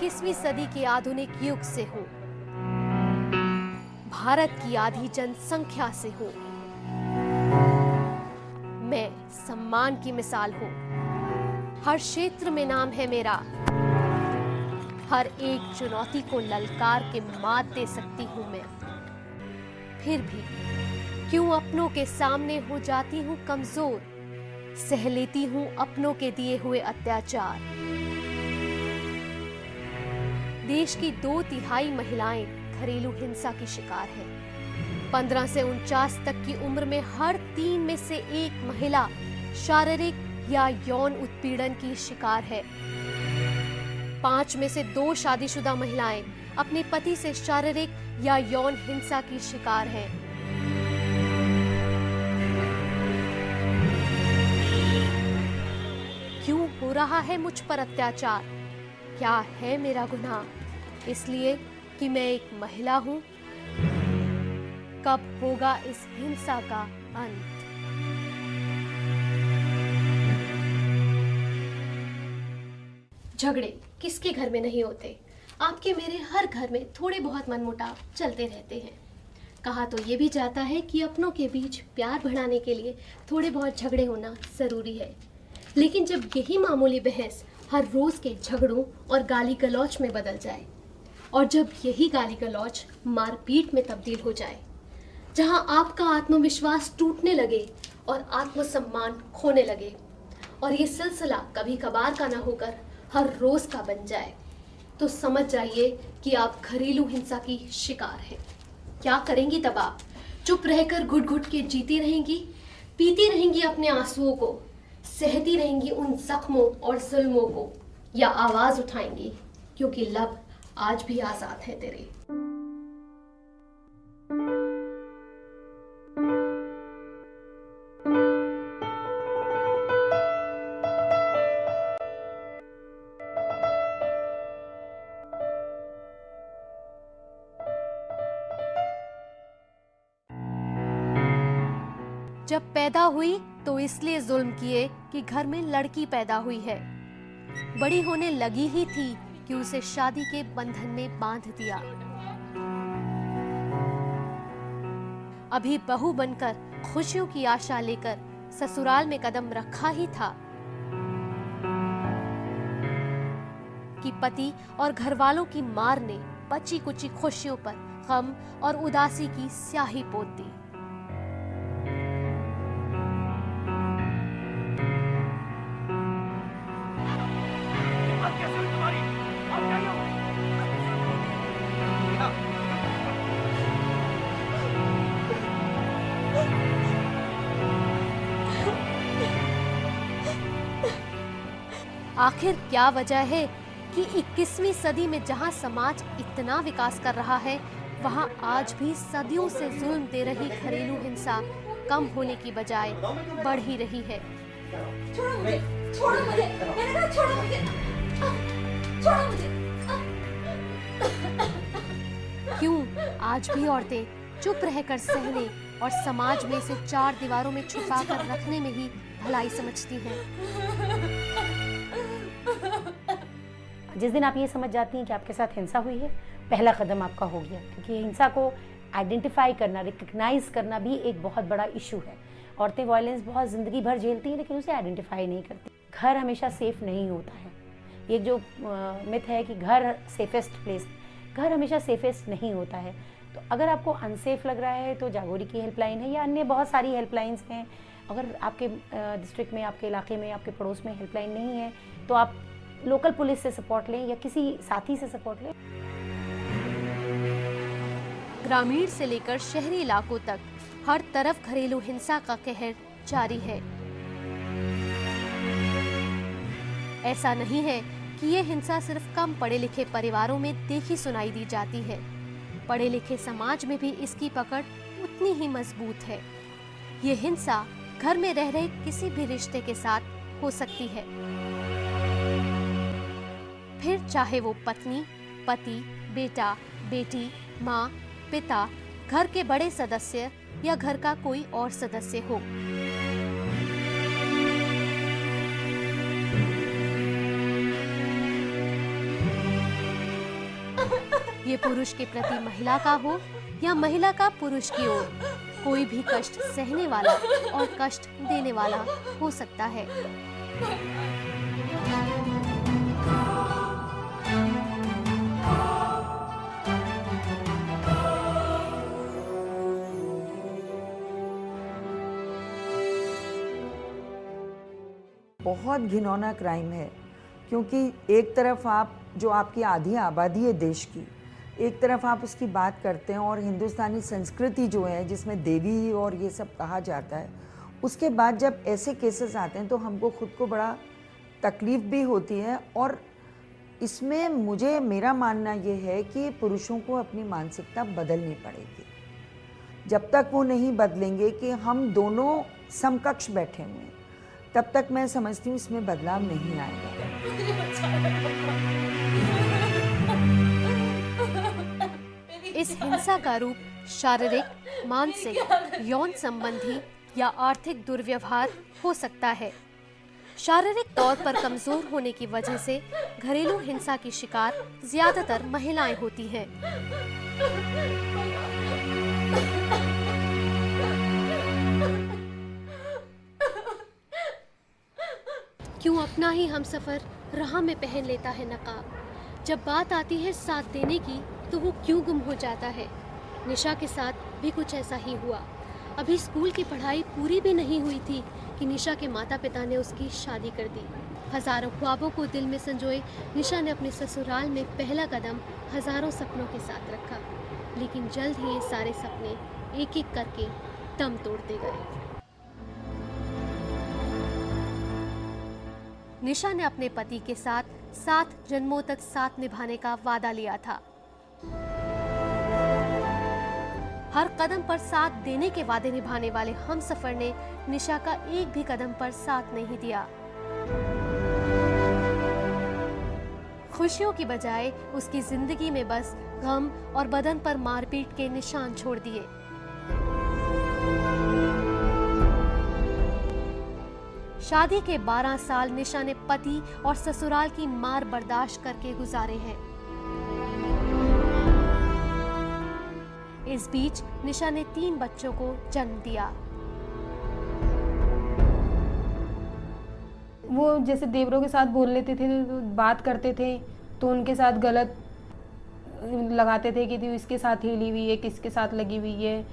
21वीं सदी के आधुनिक युग से हो, भारत की आधी जनसंख्या से हो, मैं सम्मान की मिसाल हूं। हर क्षेत्र में नाम है मेरा, हर एक चुनौती को ललकार के मात दे सकती हूं मैं। फिर भी क्यों अपनों के सामने हो जाती हूं कमजोर, सह लेती हूं अपनों के दिए हुए अत्याचार। देश की 2/3 महिलाएं घरेलू हिंसा की शिकार है। 15 से 49 तक की उम्र में हर 3 में से 1 महिला शारीरिक या यौन उत्पीड़न की शिकार है। 5 में से 2 शादीशुदा महिलाएं अपने पति से शारीरिक या यौन हिंसा की शिकार हैं। क्यों हो रहा है मुझ पर अत्याचार? क्या है मेरा गुनाह? इसलिए कि मैं एक महिला हूं? कब होगा इस हिंसा का अंत? झगड़े किसके घर में नहीं होते? आपके मेरे हर घर में थोड़े बहुत मनमुटाव चलते रहते हैं। कहा तो ये भी जाता है कि अपनों के बीच प्यार बढ़ाने के लिए थोड़े बहुत झगड़े होना जरूरी है। लेकिन जब यही मामूली बहस हर रोज के झगड़ों और गाली गलौच में बदल जाए, और जब यही गाली गलौच मारपीट में तब्दील हो जाए, जहां आपका आत्मविश्वास टूटने लगे और आत्मसम्मान खोने लगे, और ये सिलसिला कभी कभार का ना होकर हर रोज का बन जाए, तो समझ जाइए कि आप घरेलू हिंसा की शिकार हैं। क्या करेंगी तब आप? चुप रहकर घुट घुट के जीती रहेंगी, पीती रहेंगी अपने आंसुओं को, सहती रहेंगी उन जख्मों और जुल्मों को, या आवाज उठाएंगी क्योंकि लब आज भी आजाद है तेरे। जब पैदा हुई तो इसलिए जुल्म किए कि घर में लड़की पैदा हुई है। बड़ी होने लगी ही थी कि उसे शादी के बंधन में बांध दिया। अभी बहू बनकर खुशियों की आशा लेकर ससुराल में कदम रखा ही था कि पति और घरवालों की मार ने बची कुची खुशियों पर गम और उदासी की स्याही पोत दी। आखिर क्या वजह है कि 21वीं सदी में जहां समाज इतना विकास कर रहा है, वहां आज भी सदियों से जुल्म दे रही घरेलू हिंसा कम होने की बजाय बढ़ ही रही है। छोड़ो मुझे, छोड़ो मुझे, मैंने कहा छोड़ो मुझे, छोड़ो मुझे। क्यों आज भी औरतें चुप रहकर सहने और समाज में इसे 4 दीवारों में छुपा कर रखने में ही भलाई समझती हैं? जिस दिन आप ये समझ जाती हैं कि आपके साथ हिंसा हुई है, पहला कदम आपका हो गया, क्योंकि हिंसा को आइडेंटिफाई करना, रिकग्नाइज करना भी एक बहुत बड़ा इशू है। औरतें वायलेंस बहुत ज़िंदगी भर झेलती हैं, लेकिन उसे आइडेंटिफाई नहीं करती। घर हमेशा सेफ नहीं होता है। ये जो मिथ है कि घर सेफेस्ट प्लेस, घर हमेशा सेफेस्ट नहीं होता है। तो अगर आपको अनसेफ लग रहा है तो जागोरी की हेल्पलाइन है या अन्य बहुत सारी हेल्पलाइंस हैं। अगर आपके डिस्ट्रिक्ट में, आपके इलाके में, आपके पड़ोस में हेल्पलाइन नहीं है तो आप लोकल पुलिस से सपोर्ट लें या किसी साथी से सपोर्ट लें। ग्रामीण से लेकर शहरी इलाकों तक हर तरफ घरेलू हिंसा का कहर जारी है। ऐसा नहीं है कि ये हिंसा सिर्फ कम पढ़े लिखे परिवारों में देखी सुनाई दी जाती है। पढ़े लिखे समाज में भी इसकी पकड़ उतनी ही मजबूत है। ये हिंसा घर में रह रहे किसी भी रिश्ते के साथ हो सकती है, फिर चाहे वो पत्नी, पति, बेटा, बेटी, माँ, पिता, घर के बड़े सदस्य या घर का कोई और सदस्य हो। ये पुरुष के प्रति महिला का हो या महिला का पुरुष की ओर, कोई भी कष्ट सहने वाला और कष्ट देने वाला हो सकता है। बहुत घिनौना क्राइम है, क्योंकि एक तरफ आप जो आपकी आधी आबादी है देश की, एक तरफ आप उसकी बात करते हैं और हिंदुस्तानी संस्कृति जो है जिसमें देवी और ये सब कहा जाता है, उसके बाद जब ऐसे केसेस आते हैं तो हमको खुद को बड़ा तकलीफ़ भी होती है। और इसमें मेरा मानना ये है कि पुरुषों को अपनी मानसिकता बदलनी पड़ेगी। जब तक वो नहीं बदलेंगे कि हम दोनों समकक्ष बैठे हुए हैं, तब तक मैं समझती हूँ इसमें बदलाव नहीं आएगा। इस हिंसा का रूप शारीरिक, मानसिक, यौन संबंधी या आर्थिक दुर्व्यवहार हो सकता है। शारीरिक तौर पर कमजोर होने की वजह से घरेलू हिंसा की शिकार ज्यादातर महिलाएं होती हैं। क्यों अपना ही हमसफर राह में पहन लेता है नकाब? जब बात आती है साथ देने की तो वो क्यों गुम हो जाता है? निशा के साथ भी कुछ ऐसा ही हुआ। अभी स्कूल की पढ़ाई पूरी भी नहीं हुई थी कि निशा के माता पिता ने उसकी शादी कर दी। हजारों ख्वाबों को दिल में संजोए निशा ने अपने ससुराल में पहला कदम हजारों सपनों के साथ रखा, लेकिन जल्द ही ये सारे सपने एक एक करके दम तोड़ते गए। निशा ने अपने पति के साथ 7 जन्मों तक साथ निभाने का वादा लिया था। हर कदम पर साथ देने के वादे निभाने वाले हमसफर ने निशा का एक भी कदम पर साथ नहीं दिया। खुशियों की बजाय उसकी जिंदगी में बस गम और बदन पर मारपीट के निशान छोड़ दिए। शादी के 12 साल निशा ने पति और ससुराल की मार बर्दाश्त करके गुजारे हैं। इस बीच निशा ने 3 बच्चों को जन्म दिया। वो जैसे देवरों के साथ बोल लेते थे, बात करते थे तो उनके साथ गलत लगाते थे कि तू इसके साथ हिली हुई है, किसके साथ लगी हुई है।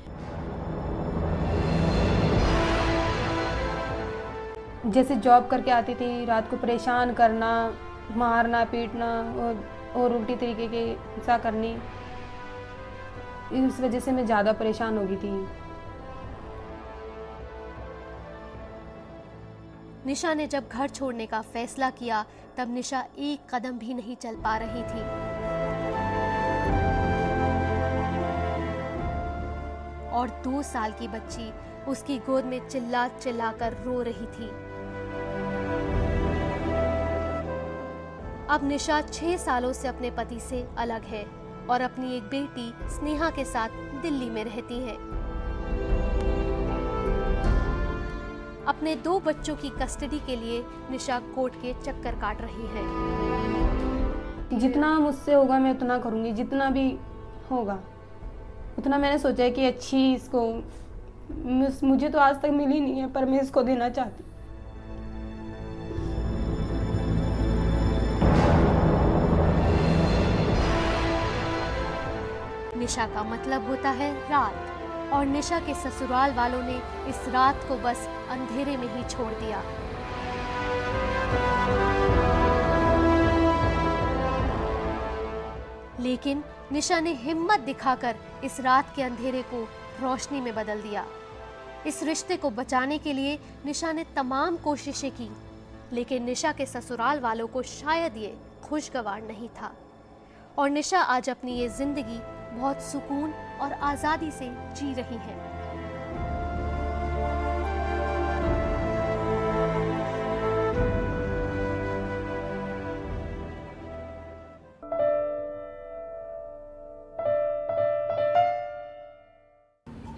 जैसे जॉब करके आती थी, रात को परेशान करना, मारना पीटना और उल्टी तरीके के हिंसा करनी। इस वजह से मैं ज़्यादा परेशान हो गई थी। निशा ने जब घर छोड़ने का फैसला किया तब निशा एक कदम भी नहीं चल पा रही थी। और 2 साल की बच्ची उसकी गोद में चिल्ला चिल्ला कर रो रही थी। अब निशा 6 सालों से अपने पति से अलग है और अपनी एक बेटी स्नेहा के साथ दिल्ली में रहती है। अपने 2 बच्चों की कस्टडी के लिए निशा कोर्ट के चक्कर काट रही है। जितना मुझसे होगा मैं उतना करूँगी, जितना भी होगा उतना। मैंने सोचा है कि अच्छी इसको, मुझे तो आज तक मिली नहीं है पर मैं इसको देना चाहती। निशा का मतलब होता है रात, और निशा के ससुराल वालों ने इस रात को बस अंधेरे में ही छोड़ दिया। लेकिन निशा ने हिम्मत दिखाकर इस रात के अंधेरे को रोशनी में बदल दिया। इस रिश्ते को बचाने के लिए निशा ने तमाम कोशिशें की, लेकिन निशा के ससुराल वालों को शायद ये खुशगवार नहीं था। और निशा आज अपनी ये जिंदगी बहुत सुकून और आजादी से जी रही है।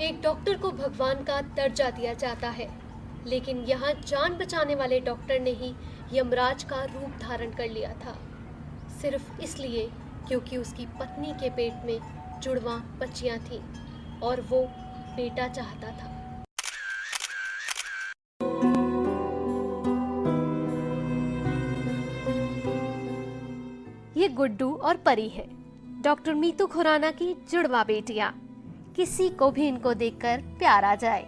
एक डॉक्टर को भगवान का दर्जा दिया जाता है, लेकिन यहाँ जान बचाने वाले डॉक्टर ने ही यमराज का रूप धारण कर लिया था, सिर्फ इसलिए क्योंकि उसकी पत्नी के पेट में जुड़वा बच्चियां थीं और वो बेटा चाहता था। ये गुड्डू और परी है, डॉक्टर मीतू खुराना की जुड़वा बेटियां। किसी को भी इनको देखकर प्यार आ जाए,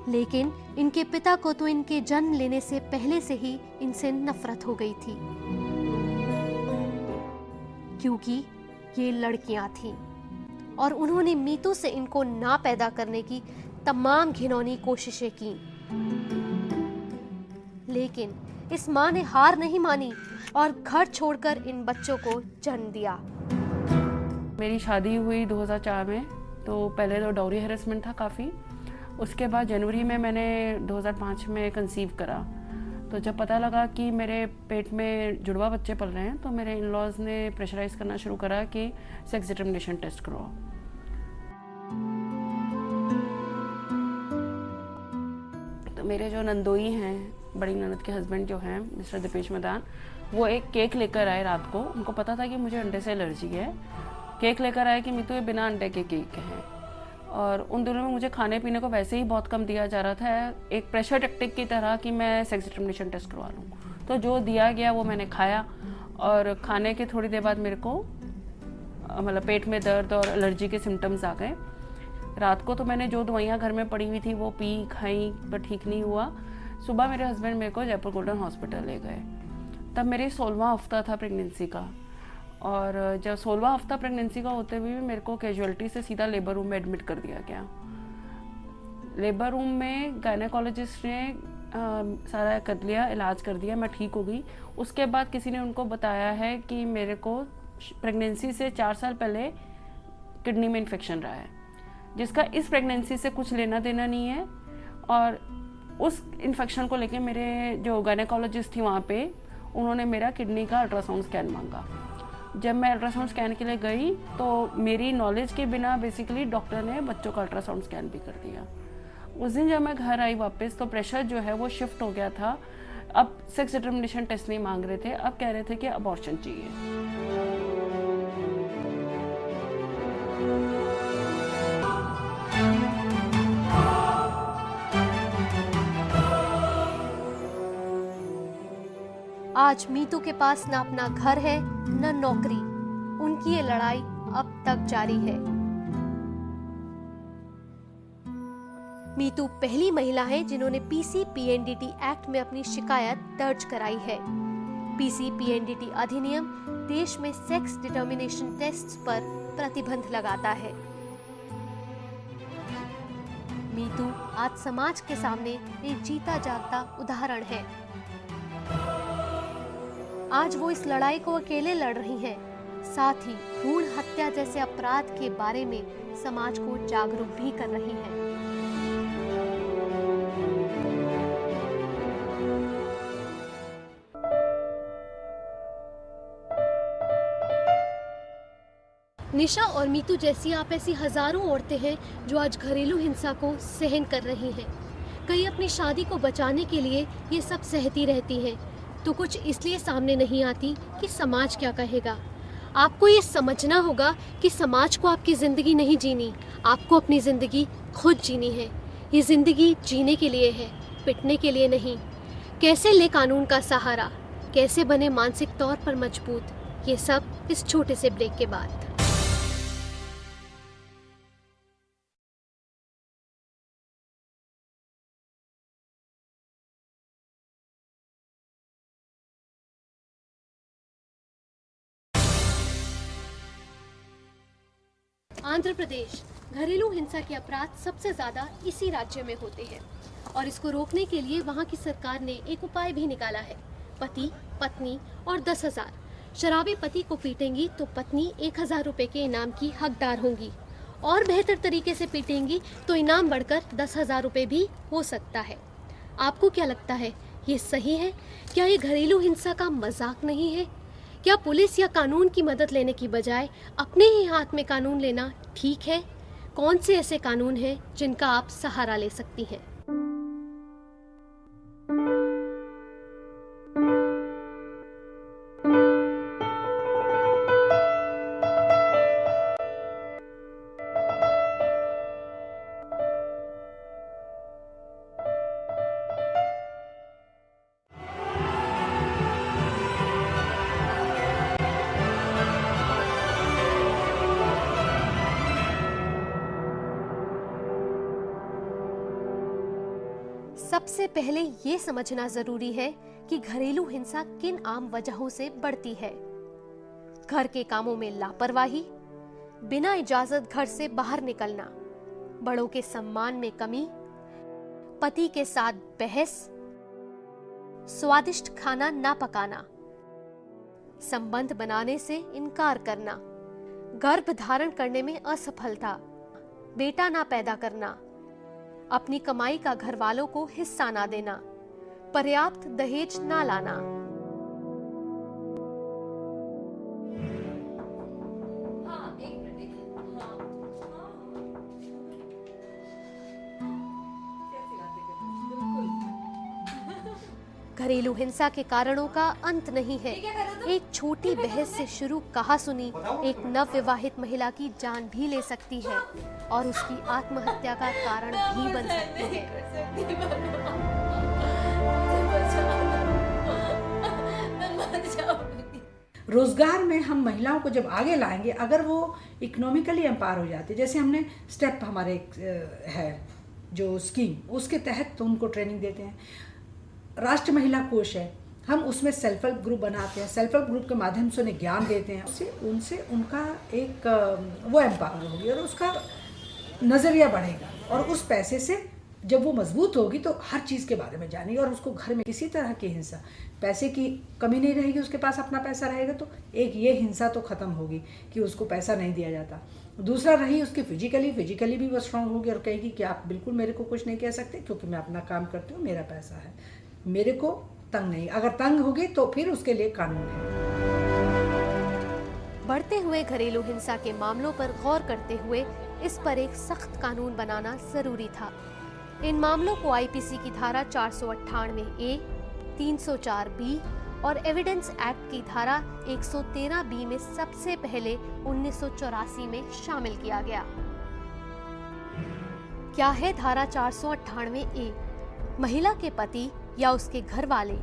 लेकिन इनके पिता को तो इनके जन्म लेने से पहले से ही इनसे नफरत हो गई थी, क्योंकि ये लड़कियां थीं और उन्होंने मीतू से इनको ना पैदा करने की तमाम घिनौनी कोशिशें की। लेकिन इस माँ ने हार नहीं मानी और घर छोड़कर इन बच्चों को जन्म दिया। मेरी शादी हुई 2004 में, तो पहले तो डाउरी हैरेसमेंट था काफ़ी। उसके बाद जनवरी में मैंने 2005 में कंसीव करा। तो जब पता लगा कि मेरे पेट में जुड़वा बच्चे पल रहे हैं, तो मेरे इन लॉज ने प्रेशराइज करना शुरू करा कि सेक्स डिटर्मिनेशन टेस्ट करवाओ। तो मेरे जो नंदोई हैं, बड़ी ननद के हस्बैंड जो हैं मिस्टर दीपेश मदान, वो एक केक लेकर आए रात को। उनको पता था कि मुझे अंडे से एलर्जी है। केक लेकर आए कि मीतू ये बिना अंडे के केक हैं। और उन दिनों में मुझे खाने पीने को वैसे ही बहुत कम दिया जा रहा था, एक प्रेशर टेक्टिक की तरह कि मैं सेक्स डिटर्मिनेशन टेस्ट करवा लूँ। तो जो दिया गया वो मैंने खाया और खाने के थोड़ी देर बाद मेरे को मतलब पेट में दर्द और एलर्जी के सिम्टम्स आ गए। रात को तो मैंने जो दवाइयाँ घर में पड़ी हुई थी वो पी खाई, पर ठीक नहीं हुआ। सुबह मेरे हस्बैंड मेरे को जयपुर गोल्डन हॉस्पिटल ले गए। तब मेरी 16वां हफ्ता था प्रेगनेंसी का, और जब 16वां हफ्ता प्रेगनेंसी का होते हुए भी मेरे को कैजुअलिटी से सीधा लेबर रूम में एडमिट कर दिया गया। लेबर रूम में गायनेकोलॉजिस्ट ने सारा कर लिया, इलाज कर दिया, मैं ठीक हो गई। उसके बाद किसी ने उनको बताया है कि मेरे को प्रेगनेंसी से 4 साल पहले किडनी में इन्फेक्शन रहा है, जिसका इस प्रेगनेंसी से कुछ लेना देना नहीं है। और उस इन्फेक्शन को लेके मेरे जो गायनेकोलॉजिस्ट थी वहाँ पे, उन्होंने मेरा किडनी का अल्ट्रासाउंड स्कैन मांगा। जब मैं अल्ट्रासाउंड स्कैन के लिए गई तो मेरी नॉलेज के बिना बेसिकली डॉक्टर ने बच्चों का अल्ट्रासाउंड स्कैन भी कर दिया। उस दिन जब मैं घर आई वापस, तो प्रेशर जो है वो शिफ्ट हो गया था। अब सेक्स डिटर्मिनेशन टेस्ट नहीं मांग रहे थे, अब कह रहे थे कि अबॉर्शन चाहिए। आज मीतू के पास न अपना घर है न नौकरी। उनकी ये लड़ाई अब तक जारी है। मीतू पहली महिला है जिन्होंने पीसी-पीएनडीटी एक्ट में अपनी शिकायत दर्ज कराई है। पीसी-पीएनडीटी अधिनियम देश में सेक्स डिटर्मिनेशन टेस्ट पर प्रतिबंध लगाता है। मीतू आज समाज के सामने एक जीता जागता उदाहरण है। आज वो इस लड़ाई को अकेले लड़ रही हैं, साथ ही भ्रूण हत्या जैसे अपराध के बारे में समाज को जागरूक भी कर रही हैं। निशा और मीतू जैसी आप ऐसी हजारों औरतें हैं जो आज घरेलू हिंसा को सहन कर रही हैं। कई अपनी शादी को बचाने के लिए ये सब सहती रहती हैं, तो कुछ इसलिए सामने नहीं आती कि समाज क्या कहेगा। आपको ये समझना होगा कि समाज को आपकी ज़िंदगी नहीं जीनी, आपको अपनी ज़िंदगी खुद जीनी है। ये ज़िंदगी जीने के लिए है, पिटने के लिए नहीं। कैसे ले कानून का सहारा, कैसे बने मानसिक तौर पर मजबूत, ये सब इस छोटे से ब्रेक के बाद। आंध्र प्रदेश घरेलू हिंसा के अपराध सबसे ज़्यादा इसी राज्य में होते हैं और इसको रोकने के लिए वहाँ की सरकार ने एक उपाय भी निकाला है। पति, पत्नी और 10,000। शराबी पति को पीटेंगी तो पत्नी 1,000 रुपये के इनाम की हकदार होंगी, और बेहतर तरीके से पीटेंगी तो इनाम बढ़कर 10,000 रुपये भी हो सकता है। आपको क्या लगता है, ये सही है? क्या ये घरेलू हिंसा का मजाक नहीं है? क्या पुलिस या कानून की मदद लेने की बजाय अपने ही हाथ में कानून लेना ठीक है? कौन से ऐसे कानून हैं जिनका आप सहारा ले सकती हैं? सबसे पहले ये समझना जरूरी है कि घरेलू हिंसा किन आम वजहों से बढ़ती है। घर के कामों में लापरवाही, बिना इजाजत घर से बाहर निकलना, बड़ों के सम्मान में कमी, पति के साथ बहस, स्वादिष्ट खाना ना पकाना, संबंध बनाने से इनकार करना, गर्भ धारण करने में असफलता, बेटा ना पैदा करना, अपनी कमाई का घर वालों को हिस्सा ना देना, पर्याप्त दहेज ना लाना। हाँ, एक मिनट। हाँ, घरेलू हिंसा के कारणों का अंत नहीं है। एक छोटी बहस से शुरू कहा सुनी एक नवविवाहित महिला की जान भी ले सकती है और उसकी आत्महत्या का कारण भी बन सकती है। रोजगार में हम महिलाओं को जब आगे लाएंगे, अगर वो इकोनॉमिकली एम्पावर हो जाती है, जैसे हमने स्टेप हमारे है जो स्कीम, उसके तहत तो उनको ट्रेनिंग देते हैं। राष्ट्र महिला कोष है, हम उसमें सेल्फ हेल्प ग्रुप बनाते हैं, सेल्फ हेल्प ग्रुप के माध्यम से उन्हें ज्ञान देते हैं, उससे उनसे उनका एक वो एम्पावर होगी और उसका नज़रिया बढ़ेगा और उस पैसे से जब वो मजबूत होगी तो हर चीज़ के बारे में जानेगी और उसको घर में किसी तरह की हिंसा, पैसे की कमी नहीं रहेगी, उसके पास अपना पैसा रहेगा तो एक ये हिंसा तो ख़त्म होगी कि उसको पैसा नहीं दिया जाता। दूसरा रही उसकी फिजिकली भी वो स्ट्रांग होगी और कहेगी कि आप बिल्कुल मेरे को कुछ नहीं कह सकते क्योंकि मैं अपना काम करती हूँ, मेरा पैसा है, मेरे को तंग नहीं। अगर तंग होगी तो फिर उसके लिए कानून है। बढ़ते हुए घरेलू हिंसा के मामलों पर गौर करते हुए इस पर एक सख्त कानून बनाना जरूरी था। इन मामलों को आईपीसी की धारा 498A, 304B और एविडेंस एक्ट की धारा 113B में सबसे पहले 1984 में शामिल किया गया। क्या है धारा 498A? महिला के पति या उसके घर वाले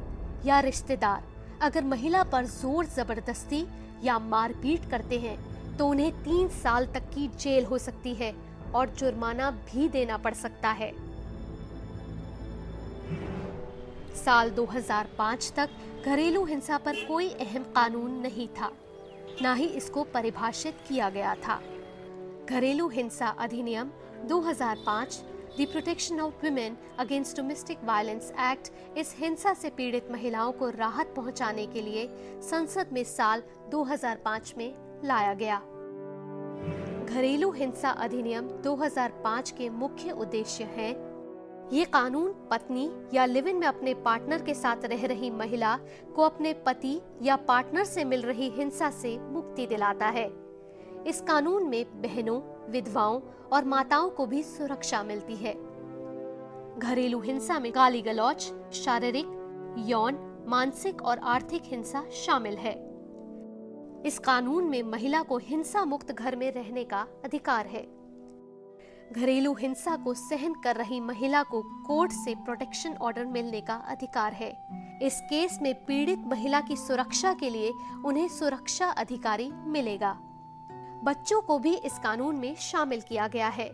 या रिश्तेदार अगर महिला पर जोर जबरदस्ती या मारपीट करते हैं तो उन्हें 3 साल तक की जेल हो सकती है और जुर्माना भी देना पड़ सकता है। साल 2005 तक घरेलू हिंसा पर कोई अहम कानून नहीं था, ना ही इसको परिभाषित किया गया था। घरेलू हिंसा अधिनियम 2005 the protection of women against domestic violence act इस हिंसा से पीड़ित महिलाओं को राहत पहुंचाने के लिए संसद में साल 2005 में लाया गया। घरेलू हिंसा अधिनियम 2005 के मुख्य उद्देश्य है ये कानून पत्नी या लिव इन में अपने पार्टनर के साथ रह रही महिला को अपने पति या पार्टनर से मिल रही हिंसा से मुक्ति दिलाता है। इस कानून में बहनों, विधवाओं और माताओं को भी सुरक्षा मिलती है। घरेलू हिंसा में गाली गलौज, शारीरिक, यौन, मानसिक और आर्थिक हिंसा शामिल है। इस कानून में महिला को हिंसा मुक्त घर में रहने का अधिकार है। घरेलू हिंसा को सहन कर रही महिला को कोर्ट से प्रोटेक्शन ऑर्डर मिलने का अधिकार है। इस केस में पीड़ित महिला की सुरक्षा के लिए उन्हें सुरक्षा अधिकारी मिलेगा। बच्चों को भी इस कानून में शामिल किया गया है।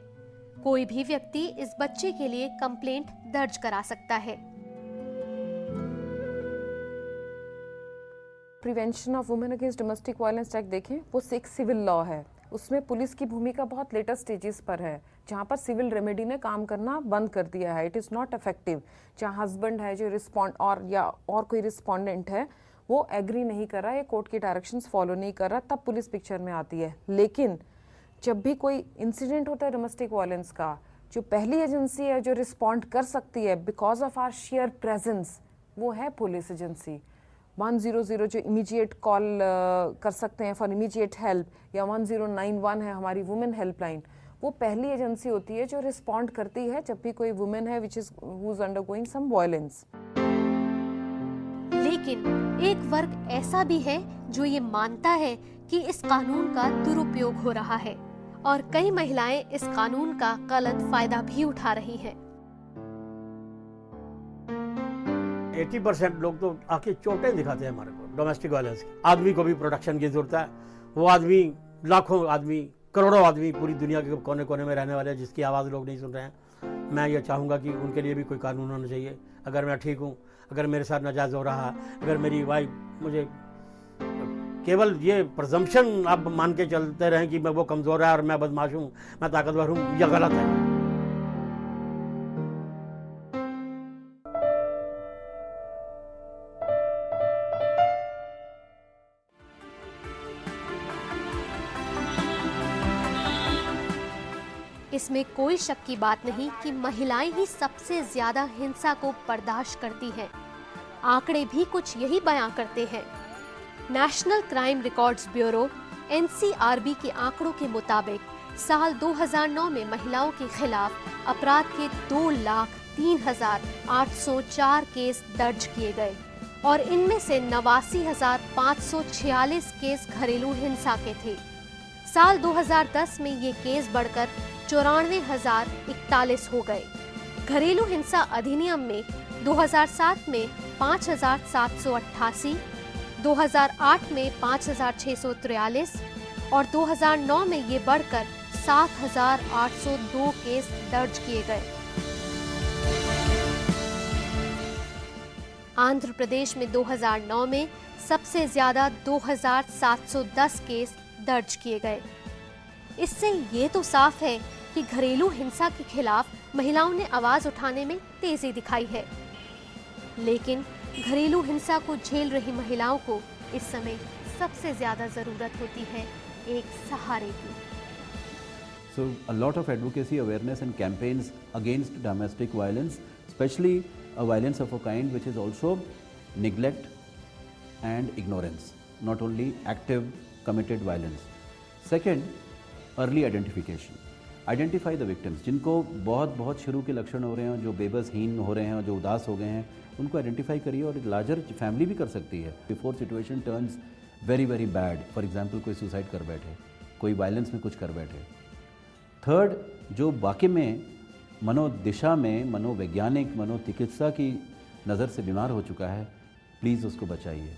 कोई भी व्यक्ति इस बच्चे के लिए कंप्लेंट दर्ज करा सकता है। Prevention of women against domestic violence act देखें, वो एक सिविल लॉ है। उसमें पुलिस की भूमिका बहुत लेटर स्टेजेस पर है, जहाँ पर सिविल रेमेडी ने काम करना बंद कर दिया है। It is not effective. जहाँ हस्बैंड है जो रिस्पॉन्ड और कोई रिस्पोंडेंट है वो एग्री नहीं कर रहा है, कोर्ट की डायरेक्शंस फॉलो नहीं कर रहा, तब पुलिस पिक्चर में आती है। लेकिन जब भी कोई इंसिडेंट होता है डोमेस्टिक वायलेंस का, जो पहली एजेंसी है जो रिस्पॉन्ड कर सकती है because of our sheer presence, वो है पुलिस एजेंसी। 100 जो इमीडिएट कॉल कर सकते हैं फॉर इमीडिएट हेल्प, या 1091 है हमारी वुमेन हेल्पलाइन, वो पहली एजेंसी होती है जो रिस्पॉन्ड करती है जब भी कोई वुमेन है which is who is undergoing some violence. लेकिन एक वर्ग ऐसा भी है जो ये मानता है कि इस कानून का दुरुपयोग हो रहा है और कई महिलाएं इस कानून का गलत फायदा भी उठा रही हैं। 80% लोग तो आके चोटें दिखाते हैं हमारे को डोमेस्टिक वायलेंस की। आदमी को भी प्रोटेक्शन की जरूरत है। वो आदमी, लाखों आदमी, करोड़ों आदमी पूरी दुनिया के कोने कोने में रहने वाले हैं जिसकी आवाज़ लोग नहीं सुन रहे हैं। मैं ये चाहूँगा कि उनके लिए भी कोई कानून होना चाहिए। अगर मैं ठीक हूँ, अगर मेरे साथ नाजायज़ हो रहा, अगर मेरी वाइफ मुझे केवल ये प्रजम्पशन आप मान के चलते रहें कि मैं वो कमज़ोर है और मैं बदमाश हूँ, मैं ताकतवर हूँ, यह गलत है। इसमें कोई शक की बात नहीं कि महिलाएं ही सबसे ज्यादा हिंसा को बर्दाश्त करती हैं। आंकड़े भी कुछ यही बयां करते हैं। National crime records bureau (NCRB) के आंकड़ों के मुताबिक साल 2009 में महिलाओं के खिलाफ अपराध के 2,03,804 केस दर्ज किए गए और इनमें से 89,546 केस घरेलू हिंसा के थे। साल 2010 में ये केस बढ़कर 94,041 हो गए। घरेलू हिंसा अधिनियम में 2007 में 5,788, 2008 में 5,643 और 2009 में ये बढ़कर 7,802 केस दर्ज किए गए। आंध्र प्रदेश में 2009 में सबसे ज्यादा 2,710 केस दर्ज किए गए। इससे ये तो साफ है कि घरेलू हिंसा के खिलाफ महिलाओं ने आवाज उठाने में तेजी दिखाई है, लेकिन घरेलू हिंसा को झेल रही महिलाओं को इस समय सबसे ज्यादा जरूरत होती है एक सहारे की। So a lot of advocacy, awareness and campaigns against domestic violence, especially a violence of a kind which is also neglect and ignorance, not only active committed violence. Second, early identification. Identify the victims. जिनको बहुत शुरू के लक्षण हो रहे हैं, जो बेबसहीन हो रहे हैं, जो उदास हो गए हैं, उनको आइडेंटिफाई करिए और लार्जर फैमिली भी कर सकती है before situation turns very bad. For example कोई सुसाइड कर बैठे, कोई वायलेंस में कुछ कर बैठे। थर्ड, जो वाकई में मनोदिशा में मनोवैज्ञानिक मनोचिकित्सा की नज़र से बीमार हो चुका है, प्लीज़ उसको बचाइए,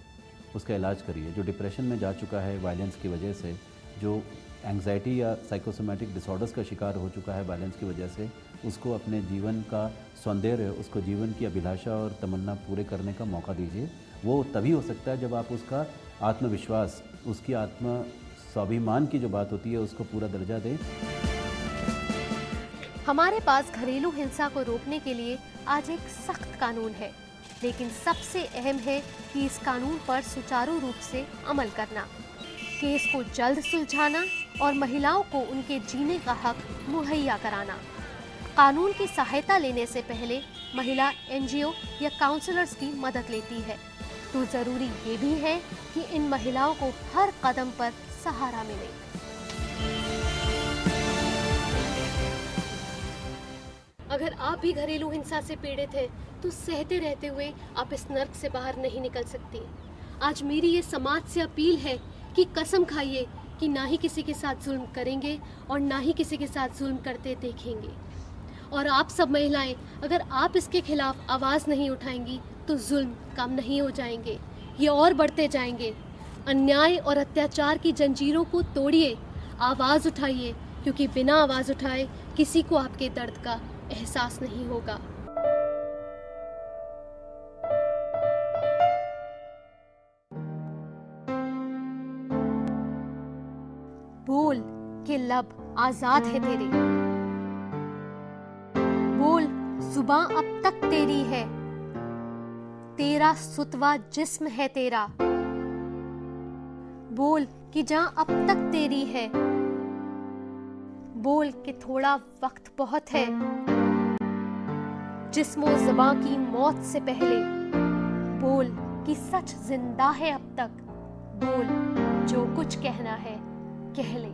उसका इलाज करिए। जो डिप्रेशन में जा चुका है वायलेंस की वजह से, जो एंग्जाइटी या साइकोसोमेटिक डिसऑर्डर्स का शिकार हो चुका है वायलेंस की वजह से, उसको अपने जीवन का सौंदर्य, उसको जीवन की अभिलाषा और तमन्ना पूरे करने का मौका दीजिए। वो तभी हो सकता है जब आप उसका आत्मविश्वास, उसकी आत्म स्वाभिमान की जो बात होती है, उसको पूरा दर्जा दें। हमारे पास घरेलू हिंसा को रोकने के लिए आज एक सख्त कानून है, लेकिन सबसे अहम है कि इस कानून पर सुचारू रूप से अमल करना, केस को जल्द सुलझाना और महिलाओं को उनके जीने का हक मुहैया कराना। कानून की सहायता लेने से पहले महिला NGO या काउंसलर्स की मदद लेती है, तो जरूरी ये भी है कि इन महिलाओं को हर कदम पर सहारा मिले। अगर आप भी घरेलू हिंसा से पीड़ित हैं, तो सहते रहते हुए आप इस नर्क से बाहर नहीं निकल सकती। आज मेरी ये समाज से अपील है कि कसम खाइए कि ना ही किसी के साथ जुल्म करेंगे और ना ही किसी के साथ जुल्म करते देखेंगे। और आप सब महिलाएं, अगर आप इसके खिलाफ आवाज़ नहीं उठाएंगी तो जुल्म कम नहीं हो जाएंगे, ये और बढ़ते जाएंगे। अन्याय और अत्याचार की जंजीरों को तोड़िए, आवाज़ उठाइए, क्योंकि बिना आवाज़ उठाए किसी को आपके दर्द का एहसास नहीं होगा। बोल के लब आजाद है तेरे, बोल जुबां अब तक तेरी है, तेरा सुतवा जिस्म है तेरा। बोल कि जान अब तक तेरी है, बोल कि थोड़ा वक्त बहुत है, जिस्मो ज़बां की मौत से पहले। बोल कि सच जिंदा है अब तक, बोल जो कुछ कहना है कह ले।